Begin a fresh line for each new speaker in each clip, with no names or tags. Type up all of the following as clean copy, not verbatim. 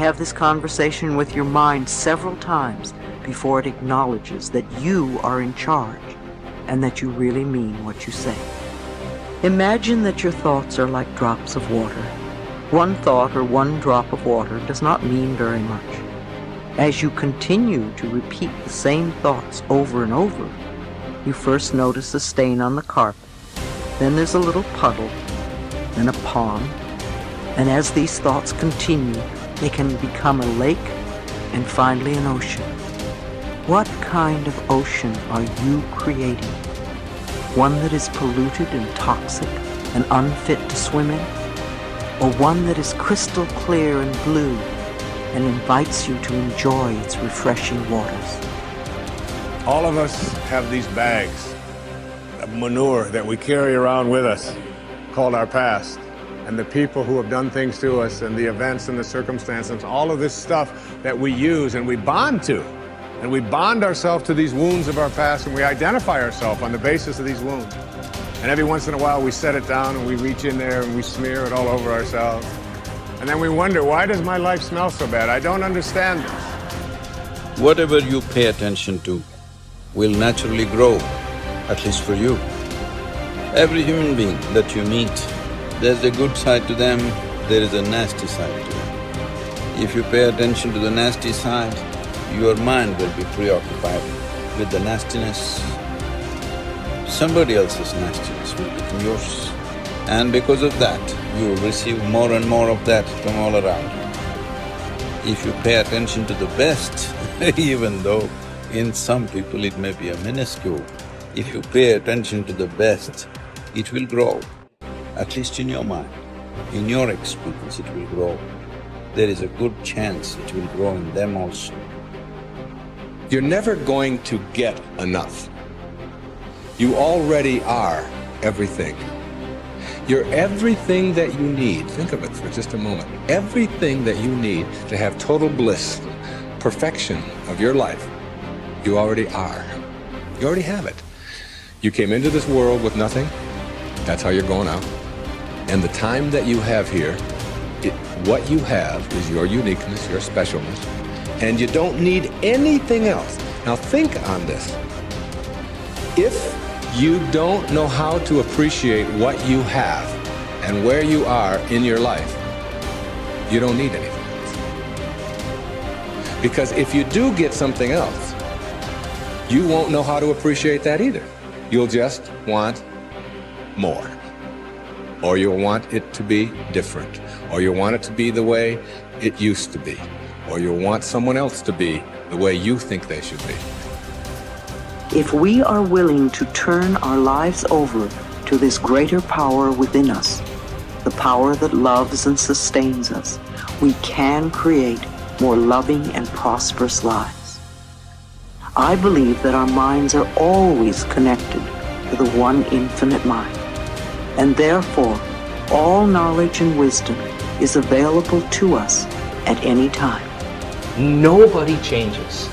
have this conversation with your mind several times before it acknowledges that you are in charge and that you really mean what you say. Imagine that your thoughts are like drops of water. One thought or one drop of water does not mean very much. As you continue to repeat the same thoughts over and over, you first notice a stain on the carpet, then there's a little puddle, then a pond, and as these thoughts continue, they can become a lake and finally an ocean. What kind of ocean are you creating? One that is polluted and toxic and unfit to swim in? Or one that is crystal clear and blue and invites you to enjoy its refreshing waters?
All of us have these bags of manure that we carry around with us, called our past. And the people who have done things to us and the events and the circumstances, all of this stuff that we use and we bond to. And we bond ourselves to these wounds of our past, and we identify ourselves on the basis of these wounds. And every once in a while we set it down and we reach in there and we smear it all over ourselves. And then we wonder, why does my life smell so bad? I don't understand this.
Whatever you pay attention to will naturally grow, at least for you. Every human being that you meet, there's a good side to them, there is a nasty side to them. If you pay attention to the nasty side, your mind will be preoccupied with the nastiness. Somebody else's nastiness will become yours. And because of that, you will receive more and more of that from all around you. If you pay attention to the best, even though in some people it may be a minuscule, if you pay attention to the best, it will grow. At least in your mind, in your experience it will grow. There is a good chance it will grow in them also.
You're never going to get enough. You already are everything. You're everything that you need. Think of it for just a moment. Everything that you need to have total bliss, perfection of your life, you already are. You already have it. You came into this world with nothing. That's how you're going out. And the time that you have here, what you have is your uniqueness, your specialness, and you don't need anything else. Now think on this. If you don't know how to appreciate what you have and where you are in your life, you don't need anything else. Because if you do get something else, you won't know how to appreciate that either. You'll just want more. Or you'll want it to be different. Or you'll want it to be the way it used to be. Or you'll want someone else to be the way you think they should be.
If we are willing to turn our lives over to this greater power within us, the power that loves and sustains us, we can create more loving and prosperous lives. I believe that our minds are always connected to the one infinite mind, and therefore all knowledge and wisdom is available to us at any time.
Nobody changes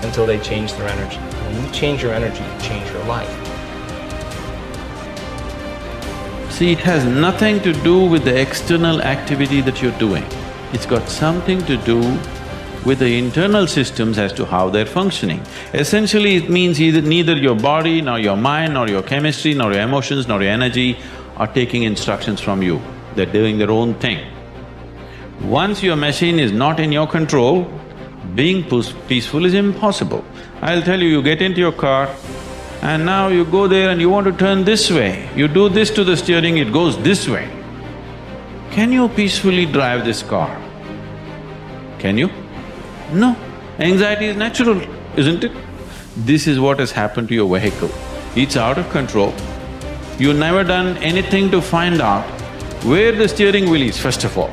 until they change their energy. When you change your energy, you change your life.
See, it has nothing to do with the external activity that you're doing. It's got something to do with the internal systems as to how they're functioning. Essentially, it means neither your body, nor your mind, nor your chemistry, nor your emotions, nor your energy are taking instructions from you. They're doing their own thing. Once your machine is not in your control, being peaceful is impossible. I'll tell you, you get into your car and now you go there and you want to turn this way. You do this to the steering, it goes this way. Can you peacefully drive this car? Can you? No. Anxiety is natural, isn't it? This is what has happened to your vehicle. It's out of control. You've never done anything to find out where the steering wheel is, first of all.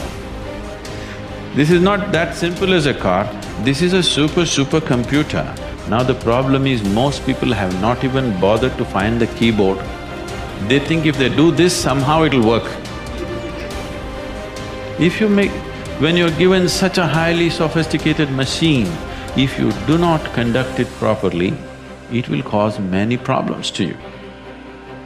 This is not that simple as a car, this is a super computer. Now the problem is most people have not even bothered to find the keyboard. They think if they do this, somehow it'll work. When you're given such a highly sophisticated machine, if you do not conduct it properly, it will cause many problems to you.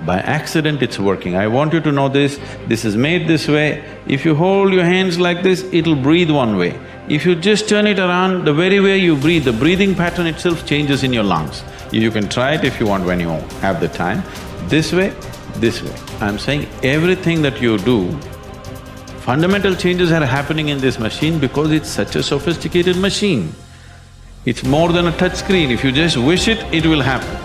By accident it's working. I want you to know this is made this way. If you hold your hands like this, it'll breathe one way. If you just turn it around, the very way you breathe, the breathing pattern itself changes in your lungs. You can try it if you want when you have the time. This way, this way. I'm saying everything that you do, fundamental changes are happening in this machine because it's such a sophisticated machine. It's more than a touch screen. If you just wish it, it will happen.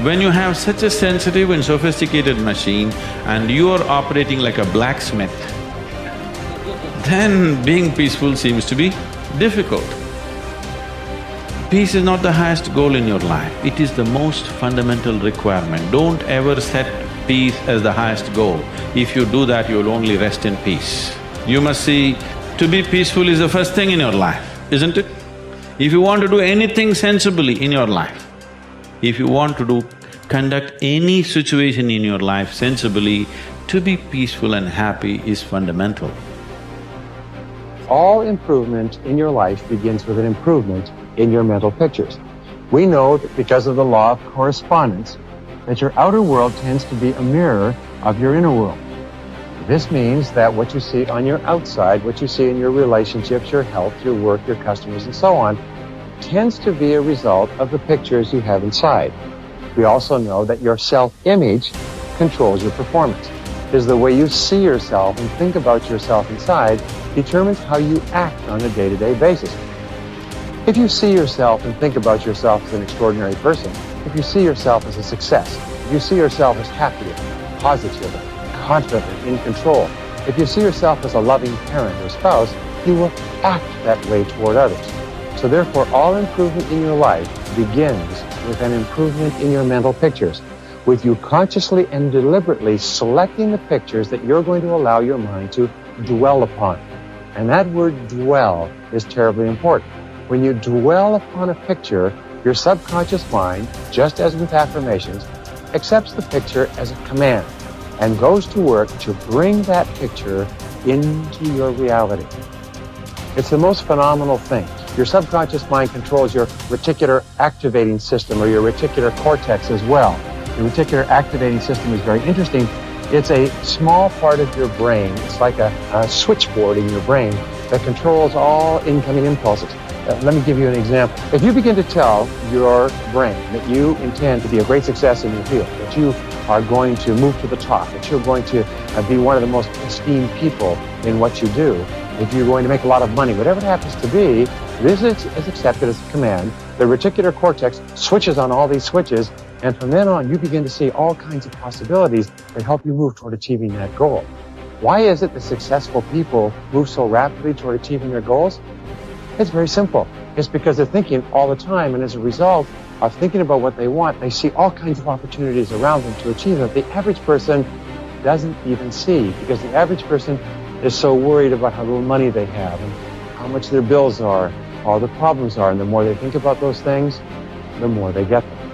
When you have such a sensitive and sophisticated machine and you are operating like a blacksmith, then being peaceful seems to be difficult. Peace is not the highest goal in your life, it is the most fundamental requirement. Don't ever set peace as the highest goal. If you do that, you'll only rest in peace. You must see, to be peaceful is the first thing in your life, isn't it? If you want to do anything sensibly in your life, if you want to conduct any situation in your life sensibly, to be peaceful and happy is fundamental.
All improvement in your life begins with an improvement in your mental pictures. We know that because of the law of correspondence, that your outer world tends to be a mirror of your inner world. This means that what you see on your outside, what you see in your relationships, your health, your work, your customers, and so on, tends to be a result of the pictures you have inside. We also know that your self-image controls your performance. Because the way you see yourself and think about yourself inside determines how you act on a day-to-day basis. If you see yourself and think about yourself as an extraordinary person, if you see yourself as a success, if you see yourself as happy, positive, confident, in control, if you see yourself as a loving parent or spouse, you will act that way toward others. So therefore, all improvement in your life begins with an improvement in your mental pictures, with you consciously and deliberately selecting the pictures that you're going to allow your mind to dwell upon. And that word dwell is terribly important. When you dwell upon a picture, your subconscious mind, just as with affirmations, accepts the picture as a command and goes to work to bring that picture into your reality. It's the most phenomenal thing. Your subconscious mind controls your reticular activating system or your reticular cortex as well. The reticular activating system is very interesting. It's a small part of your brain. It's like a switchboard in your brain that controls all incoming impulses. Let me give you an example. If you begin to tell your brain that you intend to be a great success in your field, that you are going to move to the top, that you're going to be one of the most esteemed people in what you do, if you're going to make a lot of money, whatever it happens to be, this is accepted as a command. The reticular cortex switches on all these switches, and from then on, you begin to see all kinds of possibilities that help you move toward achieving that goal. Why is it that successful people move so rapidly toward achieving their goals? It's very simple. It's because they're thinking all the time, and as a result of thinking about what they want, they see all kinds of opportunities around them to achieve them. The average person doesn't even see, because the average person is so worried about how little money they have and how much their bills are, all the problems are, and the more they think about those things, the more they get them.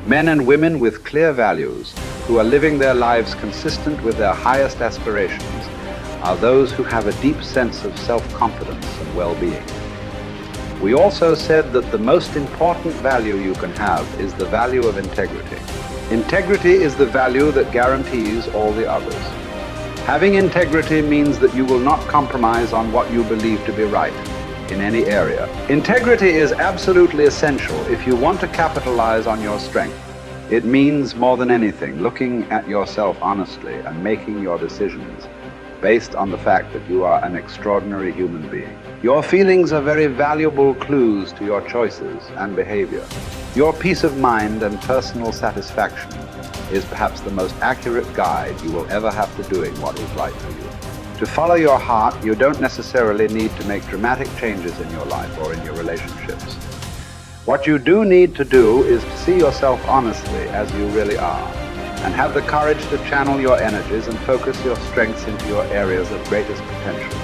Men and women with clear values who are living their lives consistent with their highest aspirations are those who have a deep sense of self-confidence and well-being. We also said that the most important value you can have is the value of integrity. Integrity is the value that guarantees all the others. Having integrity means that you will not compromise on what you believe to be right in any area. Integrity is absolutely essential if you want to capitalize on your strength. It means more than anything looking at yourself honestly and making your decisions based on the fact that you are an extraordinary human being. Your feelings are very valuable clues to your choices and behavior. Your peace of mind and personal satisfaction is perhaps the most accurate guide you will ever have to doing what is right for you. To follow your heart, you don't necessarily need to make dramatic changes in your life or in your relationships. What you do need to do is to see yourself honestly as you really are, and have the courage to channel your energies and focus your strengths into your areas of greatest potential.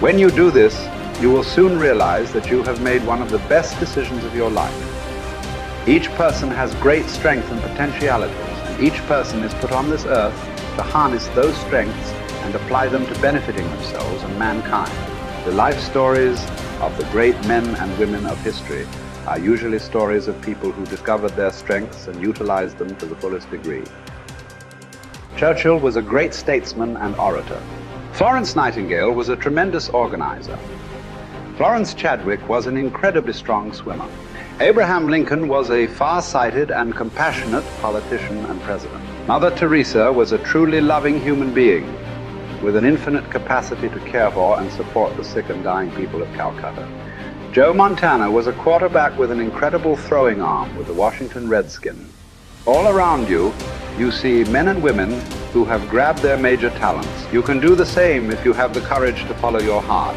When you do this, you will soon realize that you have made one of the best decisions of your life. Each person has great strength and potentialities, and each person is put on this earth to harness those strengths and apply them to benefiting themselves and mankind. The life stories of the great men and women of history are usually stories of people who discovered their strengths and utilized them to the fullest degree. Churchill was a great statesman and orator. Florence Nightingale was a tremendous organizer. Florence Chadwick was an incredibly strong swimmer. Abraham Lincoln was a far-sighted and compassionate politician and president. Mother Teresa was a truly loving human being with an infinite capacity to care for and support the sick and dying people of Calcutta. Joe Montana was a quarterback with an incredible throwing arm with the Washington Redskins. All around you, you see men and women who have grabbed their major talents. You can do the same if you have the courage to follow your heart.